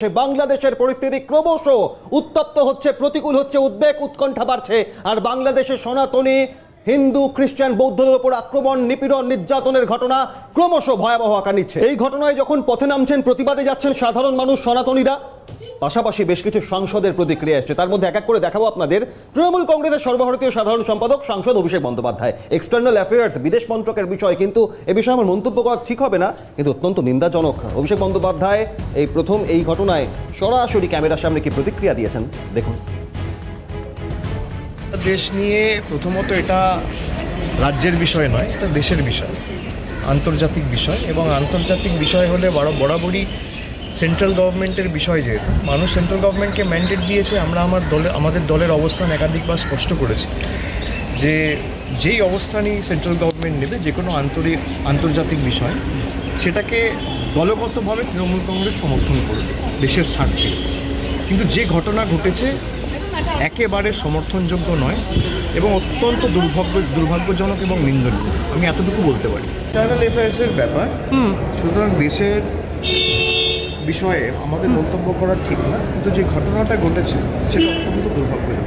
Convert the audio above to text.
বাংলাদেশের পরিস্থিতি ক্রমশ উত্তপ্ত হচ্ছে, প্রতিকূল হচ্ছে, উদ্বেগ উৎকণ্ঠা বাড়ছে। আর বাংলাদেশের সনাতনী হিন্দু খ্রিস্টান বৌদ্ধদের উপর আক্রমণ, নিপীড়ন, নির্যাতনের ঘটনা ক্রমশ ভয়াবহ আকার নিচ্ছে। এই ঘটনায় যখন পথে নামছেন, প্রতিবাদে যাচ্ছেন সাধারণ মানুষ, সনাতনীরা, পাশাপাশি বেশ কিছু সাংসদের প্রতিক্রিয়া এসছে। তার মধ্যে এক এক করে দেখাবো আপনাদের। তৃণমূল কংগ্রেসের সর্বভারতীয় সাধারণ সম্পাদক সাংসদ অভিষেক বন্দ্যোপাধ্যায়, এক্সটার্নাল অ্যাফেয়ার্স, বিদেশ মন্ত্রকের বিষয়, কিন্তু এ বিষয়ে আমার মন্তব্য করা ঠিক হবে না, কিন্তু অত্যন্ত নিন্দাজনক। অভিষেক বন্দ্যোপাধ্যায় এই প্রথম এই ঘটনায় সরাসরি ক্যামেরার সামনে কি প্রতিক্রিয়া দিয়েছেন দেখুন। দেশ নিয়ে প্রথমত এটা রাজ্যের বিষয় নয়, এটা দেশের বিষয়, আন্তর্জাতিক বিষয়, এবং আন্তর্জাতিক বিষয় হলে বরাবরই সেন্ট্রাল গভর্নমেন্টের বিষয়। যেহেতু মানুষ সেন্ট্রাল গভর্নমেন্টকে ম্যান্ডেট দিয়েছে, আমরা আমাদের দলের অবস্থান একাধিকবার স্পষ্ট করেছি যে যেই অবস্থানই সেন্ট্রাল গভর্নমেন্ট নেবে যে কোনো আন্তর্জাতিক বিষয়, সেটাকে দলগতভাবে তৃণমূল কংগ্রেস সমর্থন করবে দেশের স্বার্থে। কিন্তু যে ঘটনা ঘটেছে একেবারে সমর্থনযোগ্য নয় এবং অত্যন্ত দুর্ভাগ্যজনক এবং নিন্দনীয়, আমি এতটুকু বলতে পারি। এক্সটার্নাল অ্যাফেয়ার্সের ব্যাপার, সুতরাং দেশের বিষয়ে আমাদের মন্তব্য করা ঠিক না, কিন্তু যে ঘটনাটা ঘটেছে সেটা অত্যন্ত দুর্ভাগ্যজনক।